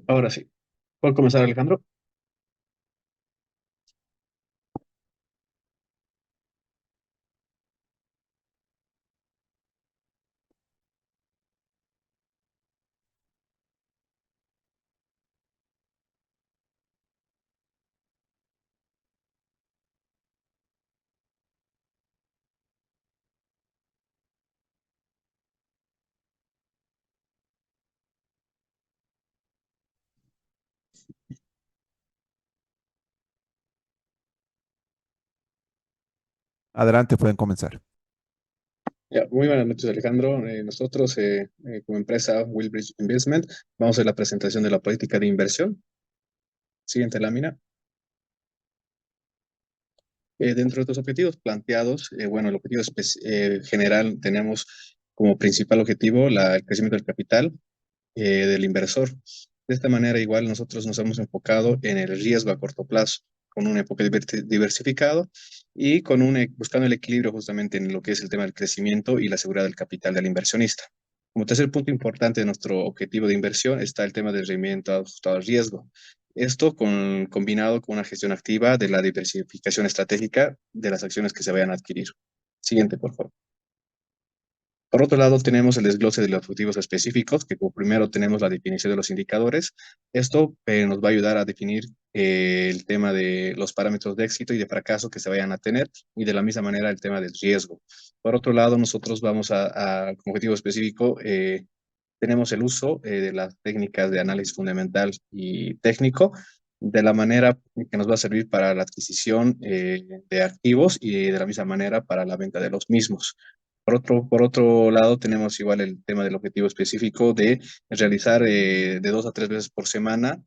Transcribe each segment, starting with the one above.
Ahora sí. ¿Puedo comenzar, Alejandro? Adelante, pueden comenzar. Ya, muy buenas noches, Alejandro. Nosotros, como empresa Willbridge Investment, vamos a hacer la presentación de la política de inversión. Siguiente lámina. Dentro de estos objetivos planteados, bueno, el objetivo general tenemos como principal objetivo el crecimiento del capital del inversor. De esta manera, igual nosotros nos hemos enfocado en el riesgo a corto plazo, con un enfoque diversificado y buscando el equilibrio justamente en lo que es el tema del crecimiento y la seguridad del capital del inversionista. Como tercer punto importante de nuestro objetivo de inversión está el tema del rendimiento ajustado al riesgo. Esto combinado con una gestión activa de la diversificación estratégica de las acciones que se vayan a adquirir. Siguiente, por favor. Por otro lado, tenemos el desglose de los objetivos específicos, que como primero tenemos la definición de los indicadores. Esto nos va a ayudar a definir el tema de los parámetros de éxito y de fracaso que se vayan a tener y de la misma manera el tema del riesgo. Por otro lado, nosotros como objetivo específico, tenemos el uso de las técnicas de análisis fundamental y técnico de la manera que nos va a servir para la adquisición de activos y de la misma manera para la venta de los mismos. Por otro lado, tenemos igual el tema del objetivo específico de realizar de 2 a 3 veces por semana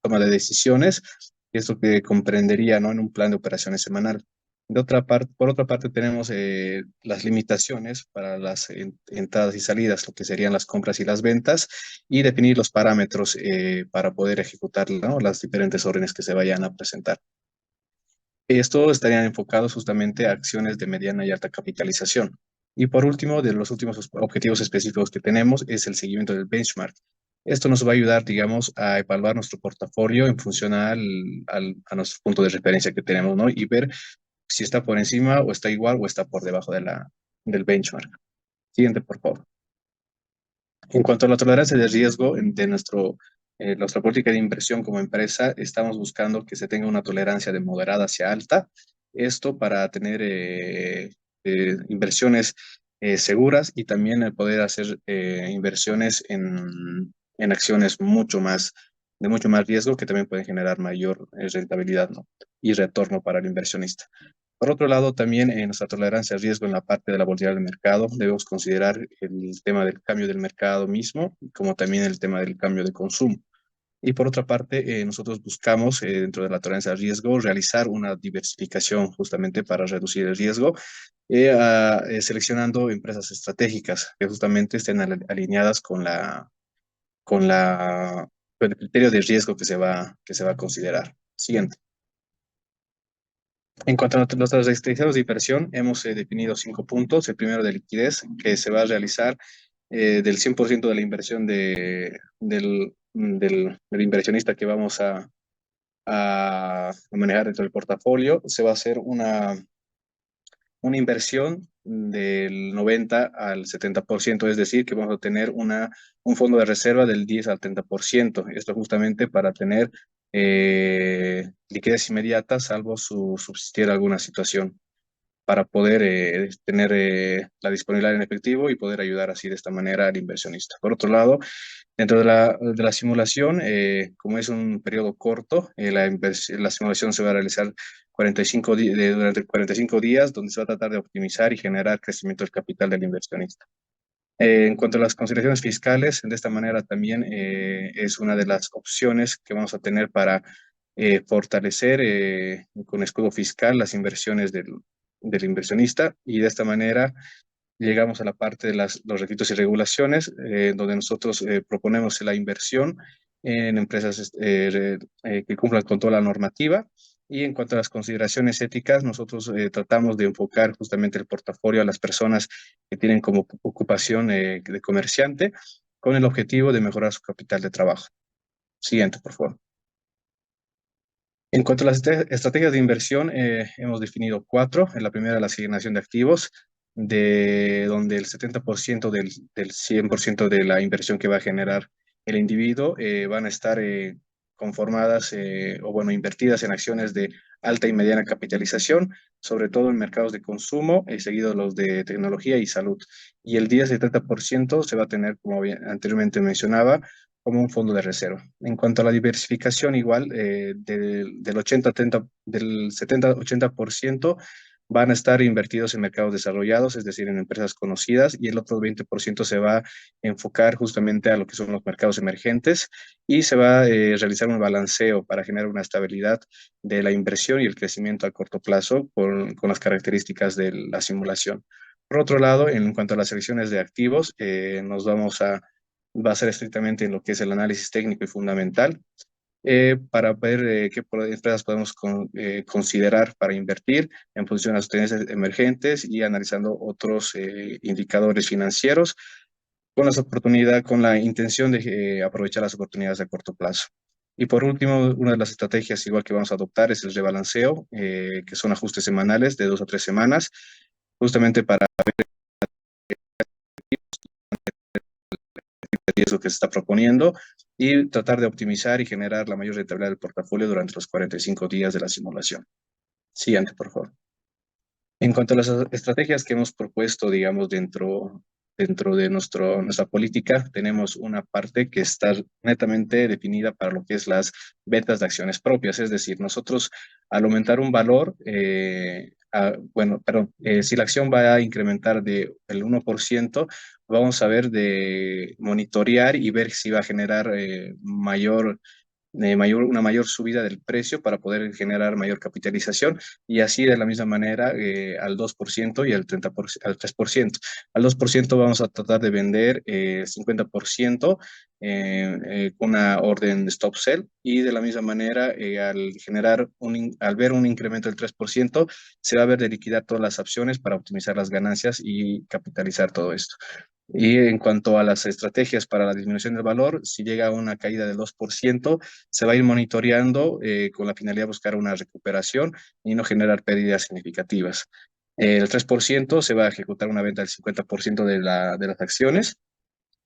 toma de decisiones, esto que comprendería, ¿no?, en un plan de operaciones semanal. Por otra parte, tenemos las limitaciones para las entradas y salidas, lo que serían las compras y las ventas, y definir los parámetros para poder ejecutar, ¿no?, las diferentes órdenes que se vayan a presentar. Esto estarían enfocados justamente a acciones de mediana y alta capitalización. Y por último, de los últimos objetivos específicos que tenemos es el seguimiento del benchmark. Esto nos va a ayudar, digamos, a evaluar nuestro portafolio en función a nuestro punto de referencia que tenemos, ¿no? Y ver si está por encima o está igual o está por debajo del benchmark. Siguiente, por favor. En cuanto a la tolerancia de riesgo nuestra política de inversión como empresa, estamos buscando que se tenga una tolerancia de moderada hacia alta. Esto para tener inversiones seguras y también el poder hacer inversiones en acciones de mucho más riesgo que también pueden generar mayor rentabilidad, ¿no?, y retorno para el inversionista. Por otro lado, también en nuestra tolerancia al riesgo en la parte de la volatilidad del mercado, debemos considerar el tema del cambio del mercado mismo, como también el tema del cambio de consumo. Y por otra parte, nosotros buscamos, dentro de la tolerancia al riesgo, realizar una diversificación justamente para reducir el riesgo, seleccionando empresas estratégicas que justamente estén alineadas con el criterio de riesgo que se va a considerar. Siguiente. En cuanto a nuestras restricciones de inversión, hemos definido 5 puntos. El primero de liquidez, que se va a realizar del 100% de la inversión del inversionista que vamos a manejar dentro del portafolio. Se va a hacer una inversión del 90 al 70%, es decir, que vamos a tener un fondo de reserva del 10 al 30%. Esto justamente para tener liquidez inmediata, salvo subsistir alguna situación, para poder tener la disponibilidad en efectivo y poder ayudar así de esta manera al inversionista. Por otro lado, dentro de la simulación, como es un periodo corto, la simulación se va a realizar durante 45 días, donde se va a tratar de optimizar y generar crecimiento del capital del inversionista. En cuanto a las consideraciones fiscales, de esta manera también es una de las opciones que vamos a tener para fortalecer con escudo fiscal las inversiones del inversionista, y de esta manera llegamos a la parte de los requisitos y regulaciones, donde nosotros proponemos la inversión en empresas que cumplan con toda la normativa. Y en cuanto a las consideraciones éticas, nosotros tratamos de enfocar justamente el portafolio a las personas que tienen como ocupación de comerciante, con el objetivo de mejorar su capital de trabajo. Siguiente, por favor. En cuanto a las estrategias de inversión, hemos definido cuatro. En la primera, la asignación de activos, de donde el 70% del 100% de la inversión que va a generar el individuo van a estar conformadas o, bueno, invertidas en acciones de alta y mediana capitalización, sobre todo en mercados de consumo, seguidos los de tecnología y salud. Y el 10-70% se va a tener, como anteriormente mencionaba, como un fondo de reserva. En cuanto a la diversificación, igual, del 80-30, del 70-80% van a estar invertidos en mercados desarrollados, es decir, en empresas conocidas, y el otro 20% se va a enfocar justamente a lo que son los mercados emergentes y se va a realizar un balanceo para generar una estabilidad de la inversión y el crecimiento a corto plazo con las características de la simulación. Por otro lado, en cuanto a las selecciones de activos, va a ser estrictamente en lo que es el análisis técnico y fundamental para ver qué empresas podemos considerar para invertir en función a las tendencias emergentes y analizando otros indicadores financieros con la intención de aprovechar las oportunidades a corto plazo. Y por último, una de las estrategias igual que vamos a adoptar es el rebalanceo, que son ajustes semanales de 2 a 3 semanas, justamente para riesgo que se está proponiendo y tratar de optimizar y generar la mayor rentabilidad del portafolio durante los 45 días de la simulación. Siguiente, por favor. En cuanto a las estrategias que hemos propuesto, digamos, dentro de nuestra política, tenemos una parte que está netamente definida para lo que es las ventas de acciones propias. Es decir, nosotros al aumentar un valor, si la acción va a incrementar del 1%, vamos a ver de monitorear y ver si va a generar una mayor subida del precio para poder generar mayor capitalización y así de la misma manera al 2% y al 30%, al 3%. Al 2% vamos a tratar de vender 50% con una orden de stop sell y de la misma manera al ver un incremento del 3% se va a ver de liquidar todas las opciones para optimizar las ganancias y capitalizar todo esto. Y en cuanto a las estrategias para la disminución del valor, si llega a una caída del 2%, se va a ir monitoreando con la finalidad de buscar una recuperación y no generar pérdidas significativas. El 3% se va a ejecutar una venta del 50% de las acciones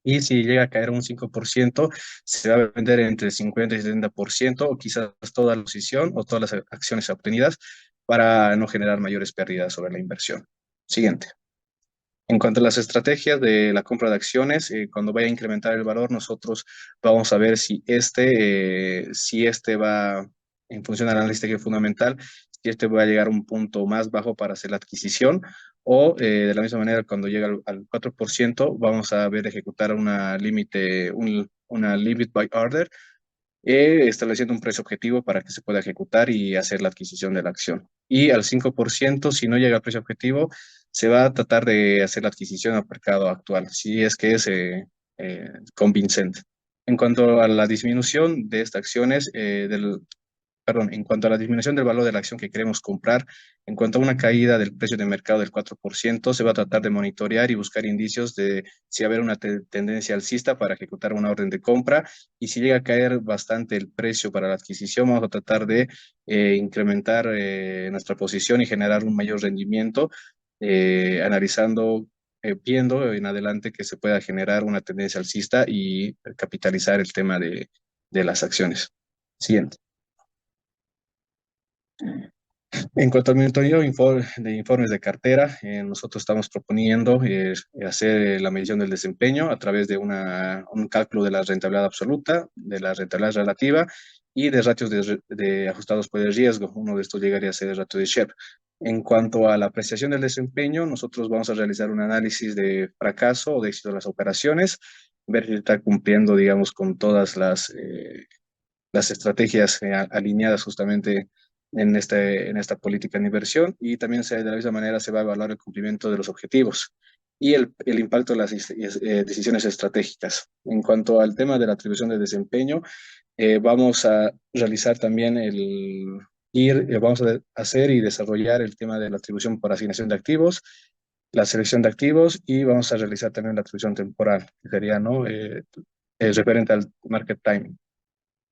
y si llega a caer un 5%, se va a vender entre 50 y 70% o quizás toda la posición o todas las acciones obtenidas para no generar mayores pérdidas sobre la inversión. Siguiente. En cuanto a las estrategias de la compra de acciones, cuando vaya a incrementar el valor, nosotros vamos a ver si este va, en función del análisis técnico fundamental, si este va a llegar a un punto más bajo para hacer la adquisición o de la misma manera cuando llega al 4% vamos a ver ejecutar una limit by order estableciendo un precio objetivo para que se pueda ejecutar y hacer la adquisición de la acción. Y al 5%, si no llega al precio objetivo, se va a tratar de hacer la adquisición al mercado actual, si es que es convincente. En cuanto a la disminución de estas acciones, en cuanto a la disminución del valor de la acción que queremos comprar, en cuanto a una caída del precio de mercado del 4%, se va a tratar de monitorear y buscar indicios de si haber una tendencia alcista para ejecutar una orden de compra y si llega a caer bastante el precio para la adquisición, vamos a tratar de incrementar nuestra posición y generar un mayor rendimiento, viendo en adelante que se pueda generar una tendencia alcista y capitalizar el tema de las acciones. Siguiente. En cuanto al monitoreo de informes de cartera, nosotros estamos proponiendo hacer la medición del desempeño a través de un cálculo de la rentabilidad absoluta, de la rentabilidad relativa y de ratios ajustados por el riesgo. Uno de estos llegaría a ser el ratio de Sharpe. En cuanto a la apreciación del desempeño, nosotros vamos a realizar un análisis de fracaso o de éxito de las operaciones, ver si está cumpliendo, digamos, con todas las estrategias alineadas justamente en esta política de inversión y también de la misma manera se va a evaluar el cumplimiento de los objetivos y el impacto de las decisiones estratégicas. En cuanto al tema de la atribución de desempeño, vamos a realizar también vamos a hacer y desarrollar el tema de la atribución por asignación de activos, la selección de activos y vamos a realizar también la atribución temporal, que sería, ¿no? Referente al market timing.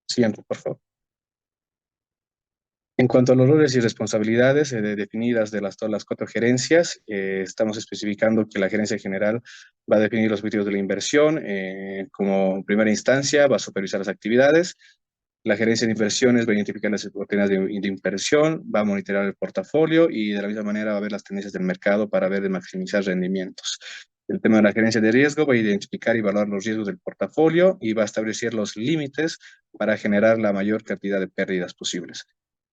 Siguiente, por favor. En cuanto a los roles y responsabilidades definidas de todas las cuatro gerencias, estamos especificando que la gerencia general va a definir los objetivos de la inversión. Como primera instancia, va a supervisar las actividades. La gerencia de inversiones va a identificar las oportunidades de inversión, va a monitorear el portafolio y de la misma manera va a ver las tendencias del mercado para ver de maximizar rendimientos. El tema de la gerencia de riesgo va a identificar y evaluar los riesgos del portafolio y va a establecer los límites para generar la mayor cantidad de pérdidas posibles.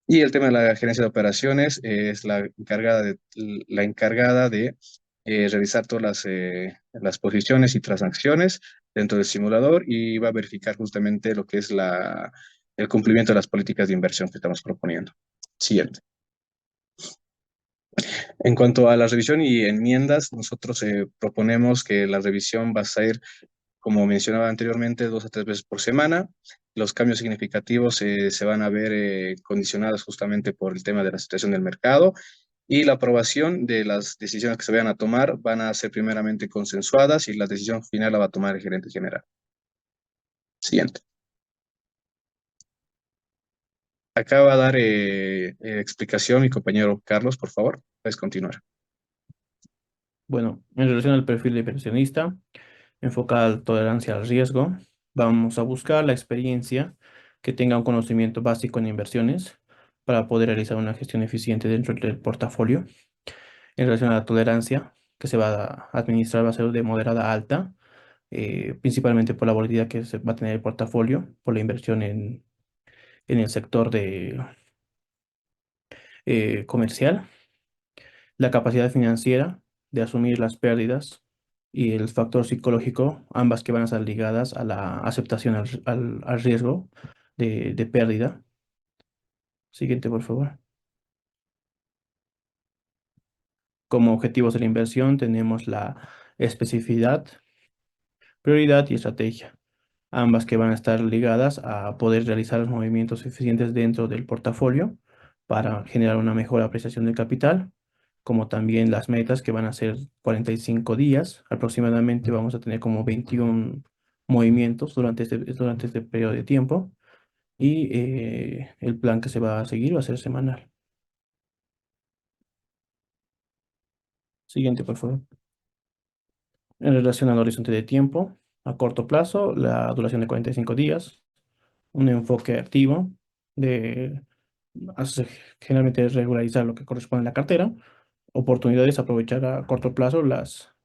Y el tema de la gerencia de operaciones es la encargada de revisar todas las posiciones y transacciones dentro del simulador y va a verificar justamente lo que es el cumplimiento de las políticas de inversión que estamos proponiendo. Siguiente. En cuanto a la revisión y enmiendas, nosotros proponemos que la revisión va a ser, como mencionaba anteriormente, 2 a 3 veces por semana. Los cambios significativos se van a ver condicionados justamente por el tema de la situación del mercado y la aprobación de las decisiones que se vayan a tomar van a ser primeramente consensuadas y la decisión final la va a tomar el gerente general. Siguiente. Acá va a dar explicación mi compañero Carlos, por favor. Puedes continuar. Bueno, en relación al perfil de inversionista, enfocada a la tolerancia al riesgo, vamos a buscar la experiencia que tenga un conocimiento básico en inversiones para poder realizar una gestión eficiente dentro del portafolio. En relación a la tolerancia que se va a administrar va a ser de moderada a alta, principalmente por la volatilidad que se va a tener el portafolio, por la inversión en el sector comercial, la capacidad financiera de asumir las pérdidas y el factor psicológico, ambas que van a estar ligadas a la aceptación al riesgo de pérdida. Siguiente, por favor. Como objetivos de la inversión tenemos la especificidad, prioridad y estrategia, ambas que van a estar ligadas a poder realizar los movimientos eficientes dentro del portafolio para generar una mejor apreciación del capital, como también las metas que van a ser 45 días. Aproximadamente vamos a tener como 21 movimientos durante este periodo de tiempo y el plan que se va a seguir va a ser semanal. Siguiente, por favor. En relación al horizonte de tiempo, a corto plazo, la duración de 45 días, un enfoque activo de hace- generalmente regularizar lo que corresponde a la cartera, oportunidades, aprovechar a corto plazo las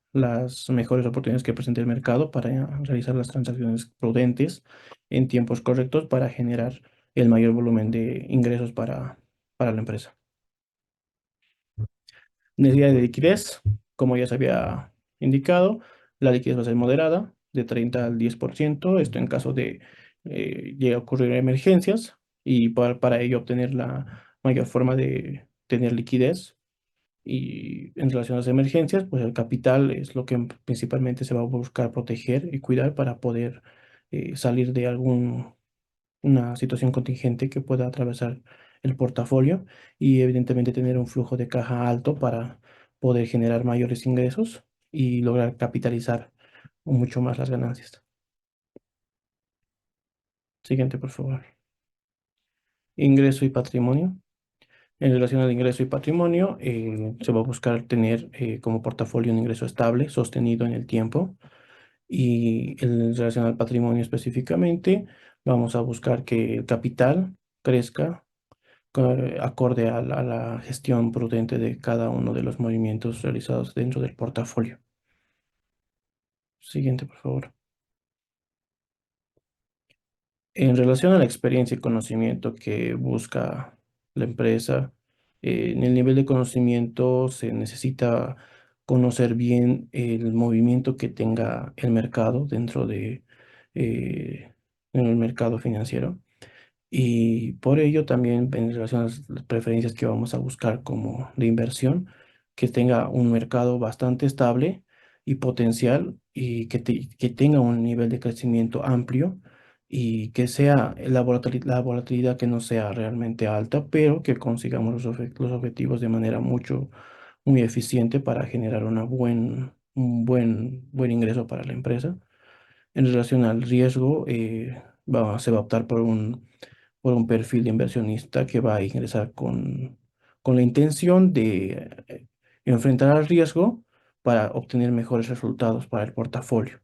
mejores oportunidades que presente el mercado para realizar las transacciones prudentes en tiempos correctos para generar el mayor volumen de ingresos para la empresa. Necesidad de liquidez, como ya se había indicado, la liquidez va a ser moderada, de 30 al 10%, esto en caso de llegue a ocurrir emergencias y para ello obtener la mayor forma de tener liquidez. Y en relación a las emergencias, pues el capital es lo que principalmente se va a buscar proteger y cuidar para poder salir de una situación contingente que pueda atravesar el portafolio y evidentemente tener un flujo de caja alto para poder generar mayores ingresos y lograr capitalizar mucho más las ganancias. Siguiente, por favor. Ingreso y patrimonio. En relación al ingreso y patrimonio, se va a buscar tener como portafolio un ingreso estable, sostenido en el tiempo. Y en relación al patrimonio específicamente, vamos a buscar que el capital crezca acorde a la gestión prudente de cada uno de los movimientos realizados dentro del portafolio. Siguiente, por favor. En relación a la experiencia y conocimiento que busca la empresa, en el nivel de conocimiento se necesita conocer bien el movimiento que tenga el mercado dentro eh, en el mercado financiero. Y por ello también en relación a las preferencias que vamos a buscar como de inversión, que tenga un mercado bastante estable y potencial y que tenga un nivel de crecimiento amplio y que sea la volatilidad que no sea realmente alta, pero que consigamos los objetivos de manera mucho muy eficiente para generar un buen ingreso para la empresa. En relación al riesgo, se va a optar por un perfil de inversionista que va a ingresar con la intención de enfrentar al riesgo para obtener mejores resultados para el portafolio.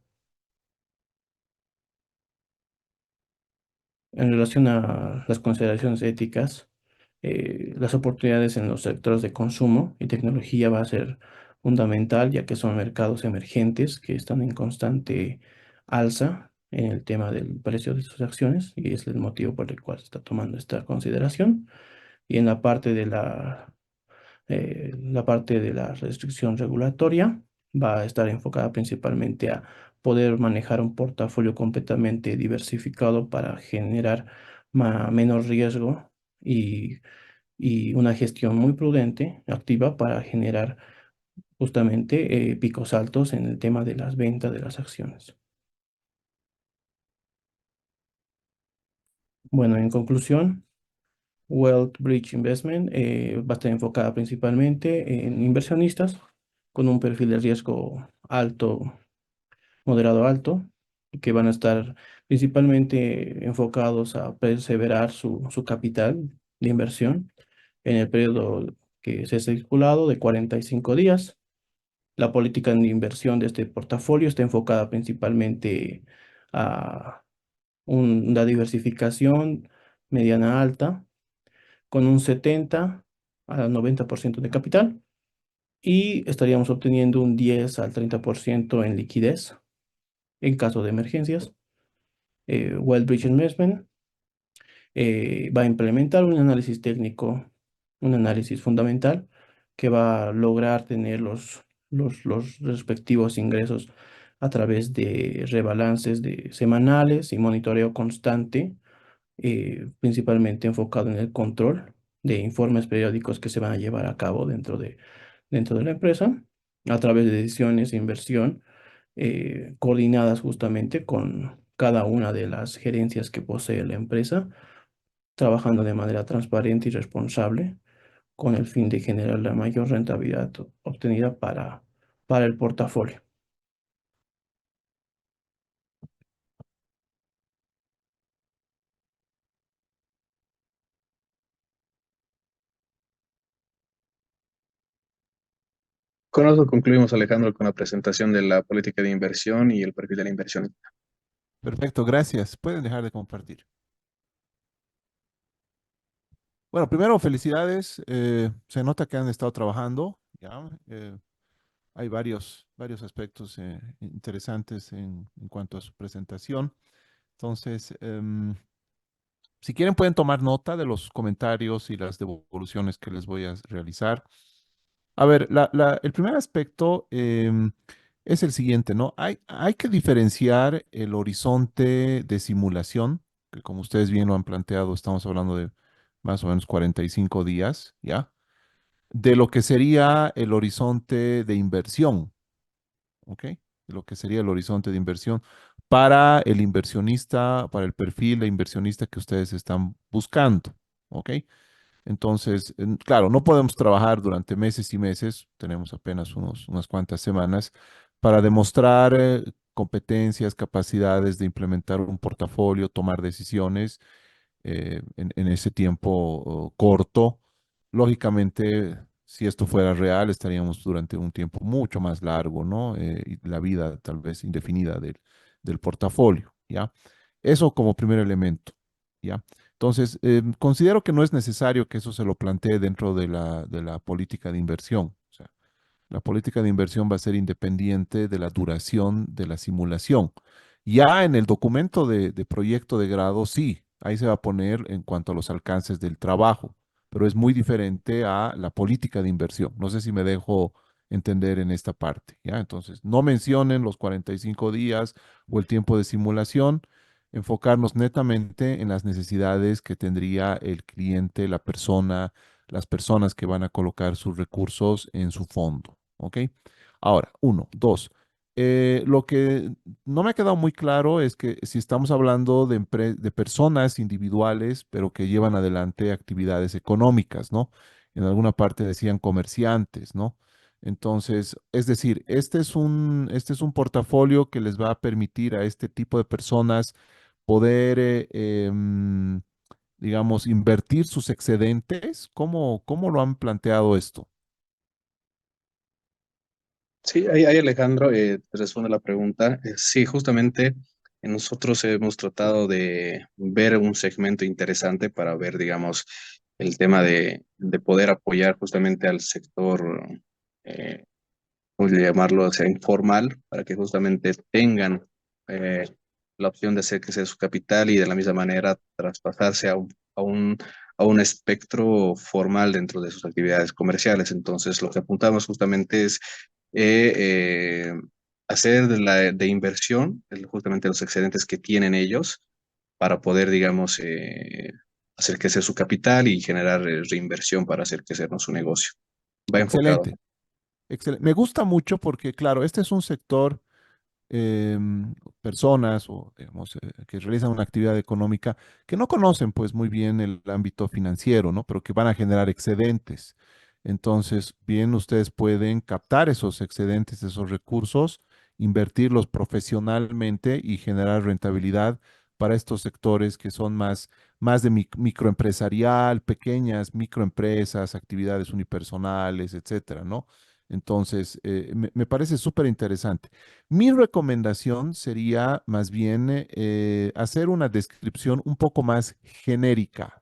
En relación a las consideraciones éticas, las oportunidades en los sectores de consumo y tecnología va a ser fundamental, ya que son mercados emergentes que están en constante alza en el tema del precio de sus acciones, y es el motivo por el cual se está tomando esta consideración. Y en la parte de la restricción regulatoria va a estar enfocada principalmente a poder manejar un portafolio completamente diversificado para generar menos riesgo y una gestión muy prudente, activa, para generar justamente picos altos en el tema de las ventas de las acciones. Bueno, en conclusión, Wealth Bridge Investment va a estar enfocada principalmente en inversionistas con un perfil de riesgo alto, moderado alto, que van a estar principalmente enfocados a perseverar su capital de inversión en el periodo que se ha estipulado de 45 días. La política de inversión de este portafolio está enfocada principalmente a una diversificación mediana alta, con un 70 al 90% de capital, y estaríamos obteniendo un 10 al 30% en liquidez en caso de emergencias. Wellbridge Investment va a implementar un análisis técnico, un análisis fundamental que va a lograr tener los respectivos ingresos a través de rebalances semanales y monitoreo constante, principalmente enfocado en el control de informes periódicos que se van a llevar a cabo dentro de la empresa, a través de decisiones de inversión coordinadas justamente con cada una de las gerencias que posee la empresa, trabajando de manera transparente y responsable con el fin de generar la mayor rentabilidad obtenida para el portafolio. Con eso concluimos, Alejandro, con la presentación de la política de inversión y el perfil de la inversión. Perfecto, gracias. Pueden dejar de compartir. Bueno, primero, felicidades. Se nota que han estado trabajando, ¿ya? Hay varios aspectos interesantes en cuanto a su presentación. Entonces, si quieren, pueden tomar nota de los comentarios y las devoluciones que les voy a realizar. A ver, el primer aspecto es el siguiente, ¿no? Hay que diferenciar el horizonte de simulación, que como ustedes bien lo han planteado, estamos hablando de más o menos 45 días, ¿ya? De lo que sería el horizonte de inversión, ¿ok? De lo que sería el horizonte de inversión para el inversionista, para el perfil de inversionista que ustedes están buscando, ¿ok? Entonces, claro, no podemos trabajar durante meses y meses, tenemos apenas unas cuantas semanas para demostrar competencias, capacidades de implementar un portafolio, tomar decisiones en ese tiempo corto. Lógicamente, si esto fuera real, estaríamos durante un tiempo mucho más largo, ¿no? Y la vida tal vez indefinida del portafolio, ¿ya? Eso como primer elemento, ¿ya? Entonces, considero que no es necesario que eso se lo plantee dentro de la política de inversión. O sea, la política de inversión va a ser independiente de la duración de la simulación. Ya en el documento de proyecto de grado, sí, ahí se va a poner en cuanto a los alcances del trabajo, pero es muy diferente a la política de inversión. No sé si me dejo entender en esta parte, ¿ya? Entonces, no mencionen los 45 días o el tiempo de simulación, enfocarnos netamente en las necesidades que tendría el cliente, la persona, las personas que van a colocar sus recursos en su fondo. ¿Ok? Ahora, uno, dos. Lo que no me ha quedado muy claro es que si estamos hablando de personas individuales, pero que llevan adelante actividades económicas, ¿no? En alguna parte decían comerciantes, ¿no? Entonces, es decir, este es un portafolio que les va a permitir a este tipo de personas poder, digamos, invertir sus excedentes. ¿Cómo lo han planteado esto? Sí, ahí Alejandro, te respondo la pregunta. Sí, justamente nosotros hemos tratado de ver un segmento interesante para ver, digamos, el tema de poder apoyar justamente al sector, eh, ¿cómo llamarlo? O sea, informal, para que justamente tengan eh, la opción de hacer crecer su capital y de la misma manera traspasarse a un, a un espectro formal dentro de sus actividades comerciales. Entonces, lo que apuntamos justamente es eh, eh, hacer de inversión justamente los excedentes que tienen ellos para poder, digamos, hacer crecer su capital y generar reinversión para hacer crecer, ¿no?, su negocio. Va enfocado. Excelente, excelente. Me gusta mucho porque, claro, este es un sector personas o digamos, que realizan una actividad económica que no conocen pues muy bien el ámbito financiero, ¿no? Pero que van a generar excedentes. Entonces, bien, ustedes pueden captar esos excedentes, esos recursos, invertirlos profesionalmente y generar rentabilidad para estos sectores que son más de microempresarial, pequeñas microempresas, actividades unipersonales, etcétera, ¿no? Entonces, me parece súper interesante. Mi recomendación sería más bien hacer una descripción un poco más genérica.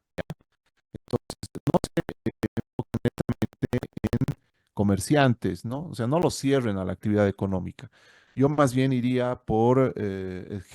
Comerciantes, ¿no? O sea, no los cierren a la actividad económica. Yo más bien iría por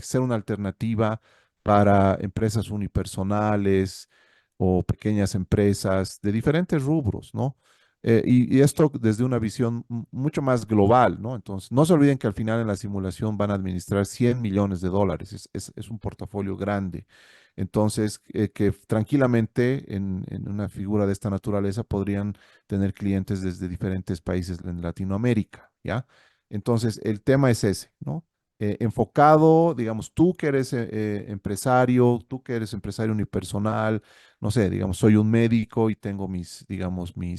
ser una alternativa para empresas unipersonales o pequeñas empresas de diferentes rubros, ¿no? Y esto desde una visión mucho más global, ¿no? Entonces, no se olviden que al final en la simulación van a administrar 100 millones de dólares, es un portafolio grande. Entonces, que tranquilamente en una figura de esta naturaleza podrían tener clientes desde diferentes países en Latinoamérica, ¿ya? Entonces, el tema es ese, ¿no? Enfocado, digamos, tú que eres empresario, tú que eres empresario unipersonal, no sé, digamos, soy un médico y tengo digamos, mi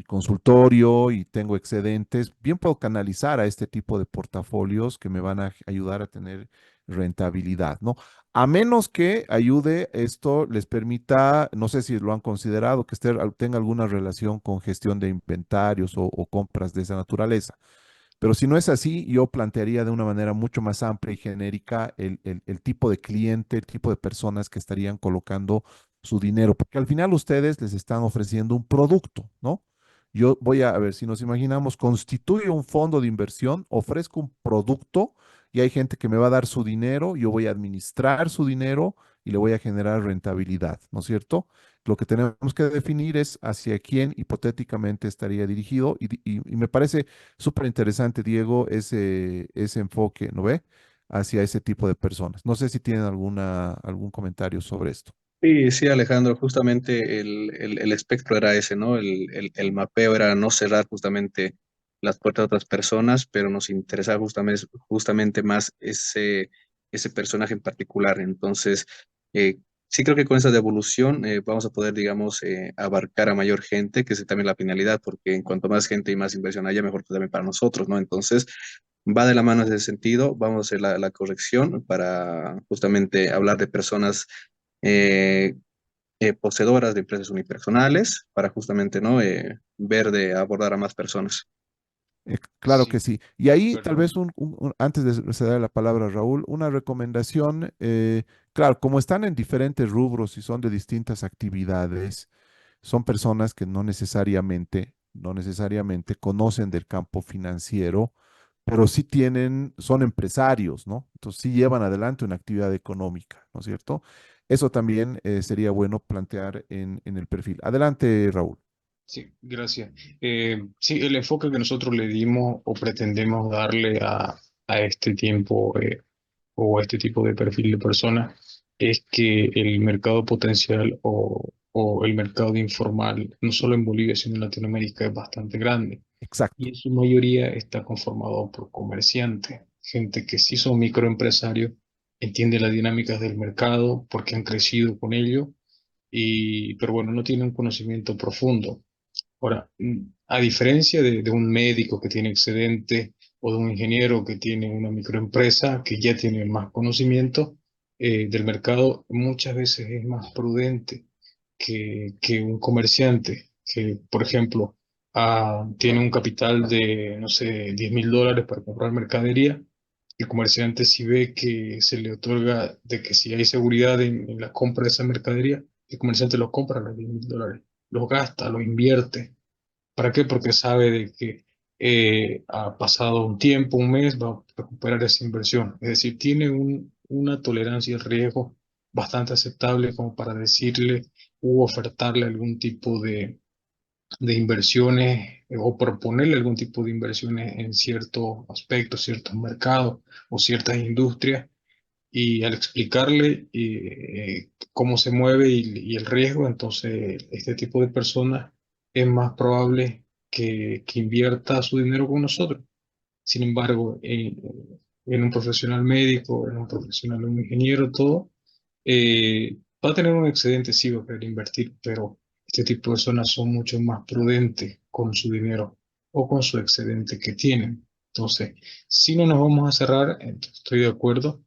consultorio y tengo excedentes, bien puedo canalizar a este tipo de portafolios que me van a ayudar a tener rentabilidad, ¿no? A menos que ayude, esto les permita, no sé si lo han considerado, que tenga alguna relación con gestión de inventarios o compras de esa naturaleza. Pero si no es así, yo plantearía de una manera mucho más amplia y genérica el tipo de cliente, el tipo de personas que estarían colocando su dinero, porque al final ustedes les están ofreciendo un producto, ¿no? Yo voy a ver, si nos imaginamos, constituyo un fondo de inversión, ofrezco un producto y hay gente que me va a dar su dinero, yo voy a administrar su dinero y le voy a generar rentabilidad, ¿no es cierto? Lo que tenemos que definir es hacia quién hipotéticamente estaría dirigido y me parece súper interesante, Diego, ese enfoque, ¿no ve? Hacia ese tipo de personas. No sé si tienen algún comentario sobre esto. Sí, sí, Alejandro, justamente el espectro era ese, ¿no? El mapeo era no cerrar justamente las puertas a otras personas, pero nos interesaba justamente más ese personaje en particular. Entonces, sí creo que con esa devolución vamos a poder, digamos, abarcar a mayor gente, que es también la finalidad, porque en cuanto más gente y más inversión haya, mejor también para nosotros, ¿no? Entonces, va de la mano en ese sentido. Vamos a hacer la corrección para justamente hablar de personas eh, poseedoras de empresas unipersonales para justamente, ¿no? Ver de abordar a más personas. Claro que Sí, sí. Y ahí tal perdón. vez, antes de ceder la palabra a Raúl, una recomendación, claro, como están en diferentes rubros y son de distintas actividades, son personas que no necesariamente conocen del campo financiero, pero sí son empresarios, ¿no? Entonces sí llevan adelante una actividad económica, ¿no es cierto? Eso también sería bueno plantear en el perfil. Adelante, Raúl. Sí, gracias. Sí, el enfoque que nosotros le dimos o pretendemos darle a este tiempo o a este tipo de perfil de personas es que el mercado potencial o el mercado informal, no solo en Bolivia, sino en Latinoamérica, es bastante grande. Y Exacto. en su mayoría está conformado por comerciantes, gente que sí son microempresarios, entiende las dinámicas del mercado porque han crecido con ello, pero bueno, no tienen un conocimiento profundo. Ahora, a diferencia de un médico que tiene excedente o de un ingeniero que tiene una microempresa que ya tiene más conocimiento del mercado, muchas veces es más prudente que un comerciante que, por ejemplo, tiene un capital de, no sé, $10.000 para comprar mercadería. El comerciante si ve que se le otorga de que si hay seguridad en la compra de esa mercadería, el comerciante lo compra a los $10.000, los gasta, los invierte. ¿Para qué? Porque sabe de que ha pasado un tiempo, un mes, va a recuperar esa inversión. Es decir, tiene una tolerancia al riesgo bastante aceptable como para decirle u ofertarle algún tipo de inversiones o proponerle algún tipo de inversiones en ciertos aspectos, ciertos mercados o ciertas industrias y al explicarle cómo se mueve y el riesgo, entonces este tipo de personas es más probable que invierta su dinero con nosotros. Sin embargo, en un profesional médico, en un profesional, un ingeniero, todo, va a tener un excedente, sí, va a querer invertir, pero este tipo de personas son mucho más prudentes con su dinero o con su excedente que tienen. Entonces, si no nos vamos a cerrar, estoy de acuerdo,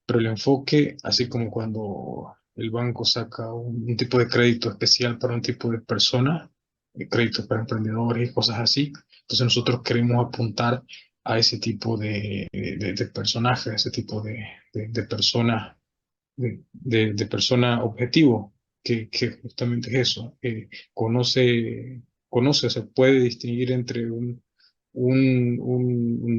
pero el enfoque, así como cuando el banco saca un tipo de crédito especial para un tipo de persona, créditos para emprendedores y cosas así, entonces nosotros queremos apuntar a ese tipo de personajes, a ese tipo de personas, de persona objetivo, que justamente es eso, conoce, se puede distinguir entre un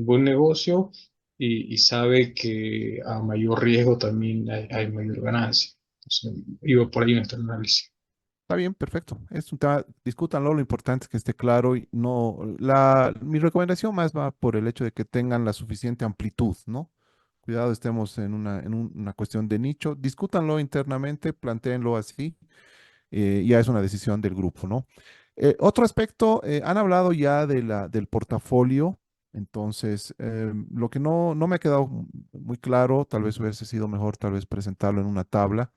buen negocio y sabe que a mayor riesgo también hay mayor ganancia. Entonces, iba por ahí nuestro análisis. Está bien, perfecto. Es un tema, discútanlo, lo importante es que esté claro y no, mi recomendación más va por el hecho de que tengan la suficiente amplitud, ¿no? Cuidado, estemos en una cuestión de nicho, discútanlo internamente, plantéenlo así, ya es una decisión del grupo, ¿no? Otro aspecto, han hablado ya del portafolio, entonces, lo que no me ha quedado muy claro, tal vez hubiese sido mejor tal vez presentarlo en una tabla.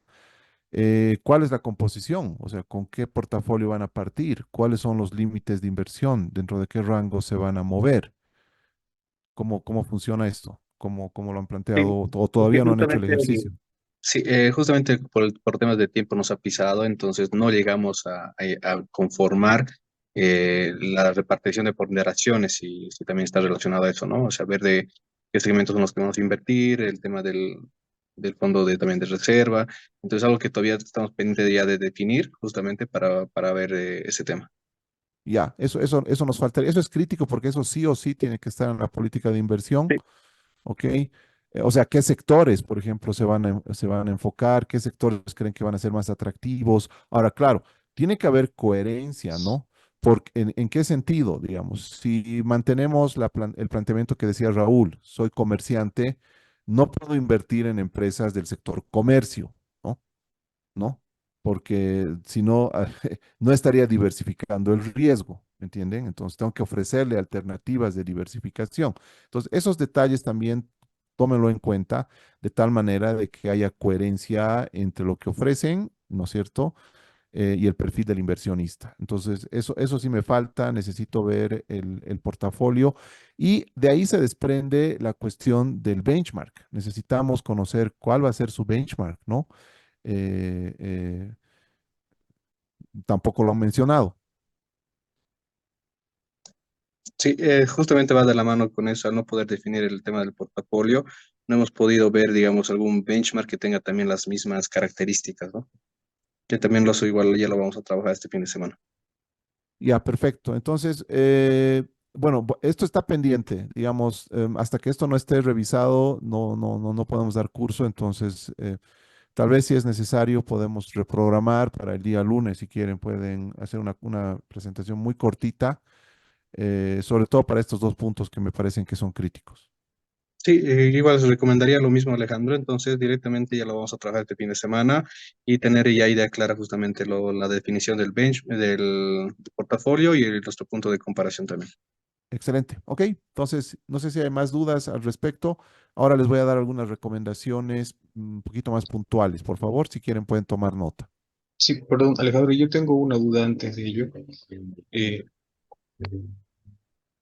¿Cuál es la composición? O sea, ¿con qué portafolio van a partir? ¿Cuáles son los límites de inversión? ¿Dentro de qué rango se van a mover? ¿Cómo funciona esto? ¿Cómo lo han planteado Sí, o porque todavía no han hecho el justamente, ejercicio? sí, justamente por temas de tiempo nos ha pisado, entonces no llegamos a conformar la repartición de ponderaciones, si también está relacionado a eso, ¿no? O sea, ver de qué segmentos son los que vamos a invertir, el tema del fondo también de reserva, entonces algo que todavía estamos pendientes ya de definir justamente para ver ese tema. Ya, eso nos falta. Eso es crítico porque eso sí o sí tiene que estar en la política de inversión. Sí. ¿Ok? O sea, ¿qué sectores, por ejemplo, se van a enfocar? ¿Qué sectores creen que van a ser más atractivos? Ahora, claro, tiene que haber coherencia, ¿no? Porque, ¿en qué sentido, digamos? Si mantenemos el planteamiento que decía Raúl, soy comerciante, no puedo invertir en empresas del sector comercio, ¿no? ¿No? Porque si no, no estaría diversificando el riesgo, ¿me entienden? Entonces tengo que ofrecerle alternativas de diversificación. Entonces, esos detalles también tómenlo en cuenta de tal manera de que haya coherencia entre lo que ofrecen, ¿no es cierto? Y el perfil del inversionista. Entonces, eso sí me falta, necesito ver el portafolio y de ahí se desprende la cuestión del benchmark. Necesitamos conocer cuál va a ser su benchmark, ¿no? eh, eh, tampoco lo han mencionado. Sí, justamente va de la mano con eso, al no poder definir el tema del portafolio, no hemos podido ver, digamos, algún benchmark que tenga también las mismas características, ¿no? Que también lo soy igual, ya lo vamos a trabajar este fin de semana. Ya, perfecto. Entonces, bueno, esto está pendiente, digamos, hasta que esto no esté revisado, no podemos dar curso, entonces, tal vez si es necesario, podemos reprogramar para el día lunes, si quieren, pueden hacer una presentación muy cortita, sobre todo para estos dos puntos que me parecen que son críticos. Sí, igual les recomendaría lo mismo, Alejandro, entonces directamente ya lo vamos a trabajar este fin de semana y tener ya idea clara justamente la definición del portafolio y nuestro punto de comparación también. Excelente. Ok, entonces no sé si hay más dudas al respecto. Ahora les voy a dar algunas recomendaciones un poquito más puntuales. Por favor, si quieren pueden tomar nota. Sí, perdón, Alejandro, yo tengo una duda antes de ello. Eh,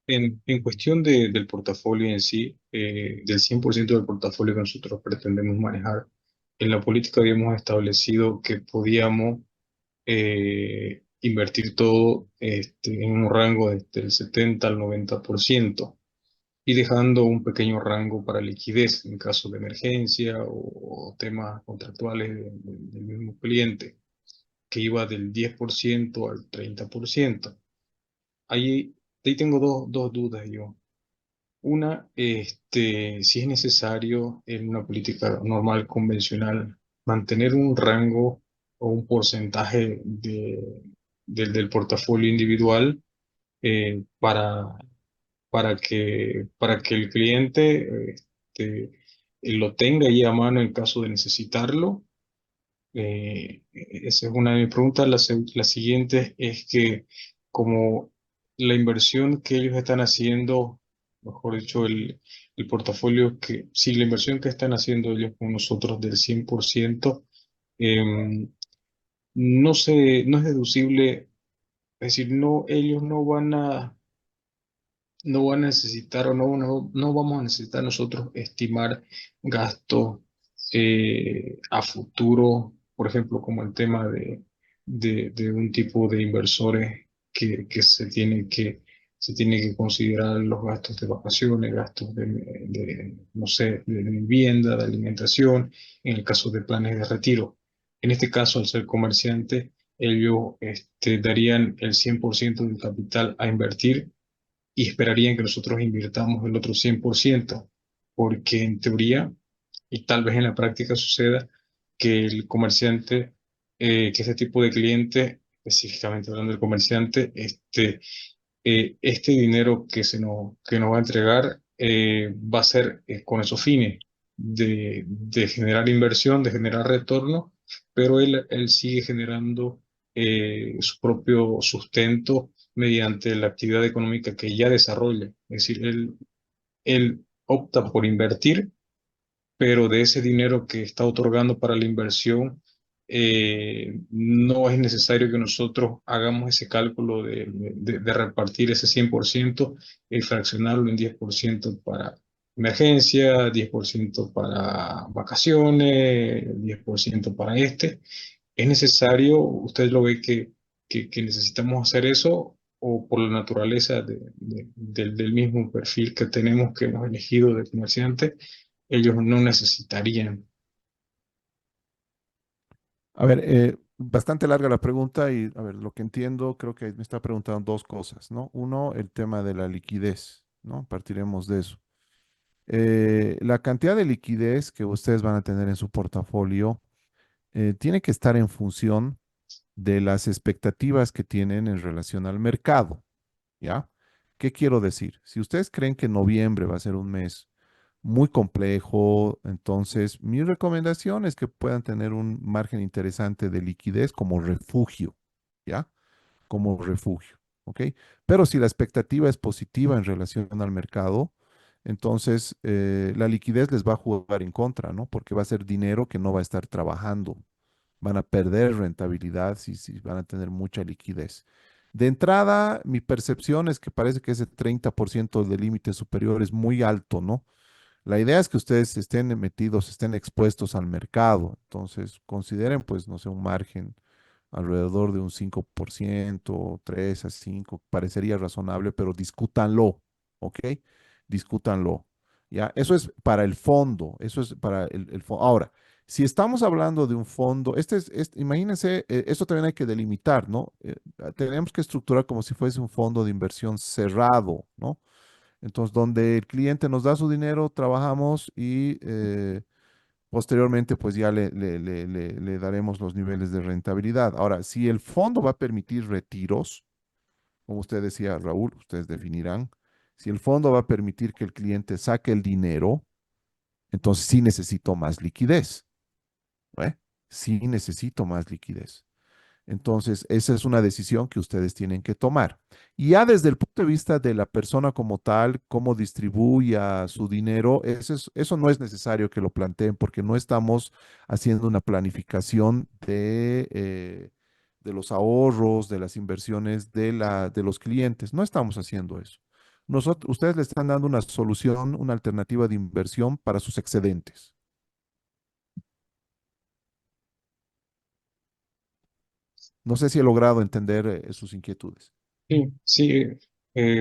en cuestión del portafolio en sí, del 100% del portafolio que nosotros pretendemos manejar, en la política habíamos establecido que podíamos invertir todo en un rango desde el 70 al 90% y dejando un pequeño rango para liquidez en caso de emergencia o temas contractuales del mismo cliente, que iba del 10% al 30%. Ahí, ahí tengo dos dudas yo. Una, si es necesario en una política normal, convencional, mantener un rango o un porcentaje del portafolio individual para que el cliente lo tenga ahí a mano en caso de necesitarlo. Esa es una de mis preguntas. La siguiente es que como la inversión que ellos están haciendo, mejor dicho, el portafolio que, si la inversión que están haciendo ellos con nosotros del 100%, em, no es deducible, es decir, ellos no van a necesitar o no vamos a necesitar nosotros estimar gastos a futuro, por ejemplo, como el tema de un tipo de inversores que se tiene que considerar los gastos de vacaciones, gastos no sé, de vivienda, de alimentación, en el caso de planes de retiro. En este caso, al ser comerciante, ellos darían el 100% del capital a invertir y esperarían que nosotros invirtamos el otro 100%, porque en teoría, y tal vez en la práctica suceda, que el comerciante, que ese tipo de cliente, específicamente hablando del comerciante, este dinero que nos va a entregar va a ser con esos fines de generar inversión, de generar retorno, pero él sigue generando su propio sustento mediante la actividad económica que ya desarrolla. Es decir, él opta por invertir, pero de ese dinero que está otorgando para la inversión, no es necesario que nosotros hagamos ese cálculo de repartir ese 100% y fraccionarlo en 10% para emergencia, 10% para vacaciones, 10% para este. ¿Es necesario, usted lo ve que necesitamos hacer eso o por la naturaleza del mismo perfil que tenemos, que hemos elegido de comerciante, ellos no necesitarían? A ver, bastante larga la pregunta y, a ver, lo que entiendo, creo que me está preguntando dos cosas, ¿no? Uno, el tema de la liquidez, ¿no? Partiremos de eso. La cantidad de liquidez que ustedes van a tener en su portafolio tiene que estar en función de las expectativas que tienen en relación al mercado, ¿ya? ¿Qué quiero decir? Si ustedes creen que noviembre va a ser un mes muy complejo, entonces mi recomendación es que puedan tener un margen interesante de liquidez como refugio, ¿ya? Como refugio, ¿ok? Pero si la expectativa es positiva en relación al mercado, entonces la liquidez les va a jugar en contra, ¿no? Porque va a ser dinero que no va a estar trabajando, van a perder rentabilidad si van a tener mucha liquidez. De entrada, mi percepción es que parece que ese 30% de límite superior es muy alto, ¿no? La idea es que ustedes estén metidos, estén expuestos al mercado. Entonces, consideren, pues, no sé, un margen alrededor de un 5%, 3 a 5, parecería razonable, pero discútanlo, ¿ok? Discútanlo. ¿Ya? Eso es para el fondo, eso es para el fondo. Ahora, si estamos hablando de un fondo, imagínense, esto también hay que delimitar, ¿no? Tenemos que estructurar como si fuese un fondo de inversión cerrado, ¿no? Entonces, donde el cliente nos da su dinero, trabajamos y posteriormente, pues ya le daremos los niveles de rentabilidad. Ahora, si el fondo va a permitir retiros, como usted decía, Raúl, ustedes definirán, si el fondo va a permitir que el cliente saque el dinero, entonces sí necesito más liquidez, ¿eh? Sí necesito más liquidez. Entonces, esa es una decisión que ustedes tienen que tomar. Y ya desde el punto de vista de la persona como tal, cómo distribuya su dinero, eso no es necesario que lo planteen porque no estamos haciendo una planificación de los ahorros, de las inversiones de los clientes. No estamos haciendo eso. Ustedes le están dando una solución, una alternativa de inversión para sus excedentes. No sé si he logrado entender sus inquietudes. Sí, sí,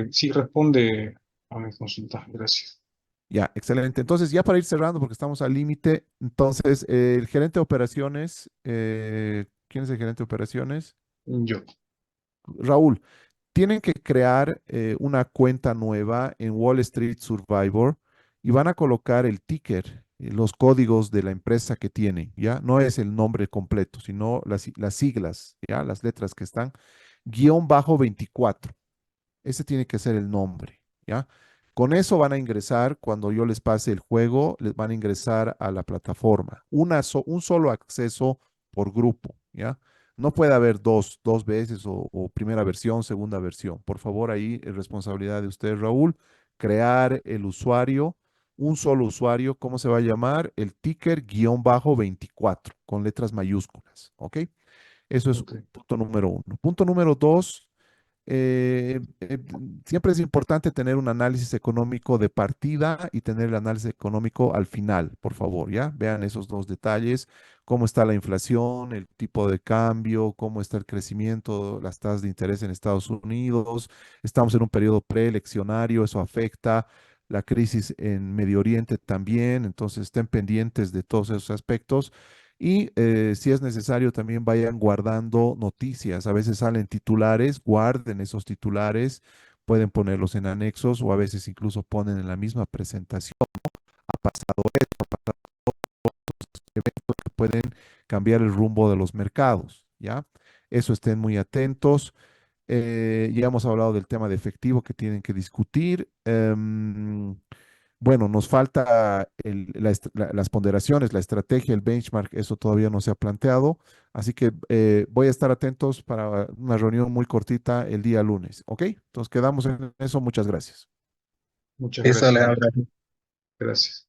sí responde a mis consultas, gracias. Ya, excelente. Entonces, ya para ir cerrando, porque estamos al límite, entonces, el gerente de operaciones, ¿quién es el gerente de operaciones? Yo. Raúl, tienen que crear una cuenta nueva en Wall Street Survivor y van a colocar el ticker, los códigos de la empresa que tienen, ¿ya? No es el nombre completo, sino las siglas, ¿ya? Las letras que están, _24. Ese tiene que ser el nombre, ¿ya? Con eso van a ingresar, cuando yo les pase el juego, les van a ingresar a la plataforma. Un solo acceso por grupo, ¿ya? No puede haber dos veces o primera versión, segunda versión. Por favor, ahí es responsabilidad de usted, Raúl, crear el usuario, un solo usuario, ¿cómo se va a llamar? El ticker _24, con letras mayúsculas, ¿ok? Eso es Ok. punto número uno. Punto número dos, eh, eh, siempre es importante tener un análisis económico de partida y tener el análisis económico al final, por favor, ¿ya? Vean esos dos detalles, cómo está la inflación, el tipo de cambio, cómo está el crecimiento, las tasas de interés en Estados Unidos. Estamos en un periodo preeleccionario, eso afecta. La crisis en Medio Oriente también, entonces estén pendientes de todos esos aspectos. Y si es necesario, también vayan guardando noticias. A veces salen titulares, guarden esos titulares, pueden ponerlos en anexos o a veces incluso ponen en la misma presentación. Ha pasado esto, ha pasado eventos que pueden cambiar el rumbo de los mercados, ¿ya? Eso estén muy atentos. Ya hemos hablado del tema de efectivo que tienen que discutir. Bueno, nos falta las ponderaciones, la estrategia, el benchmark, eso todavía no se ha planteado, así que voy a estar atentos para una reunión muy cortita el día lunes, ¿ok? Entonces quedamos en eso, muchas gracias. Muchas Eso, gracias. Alejandro. Gracias.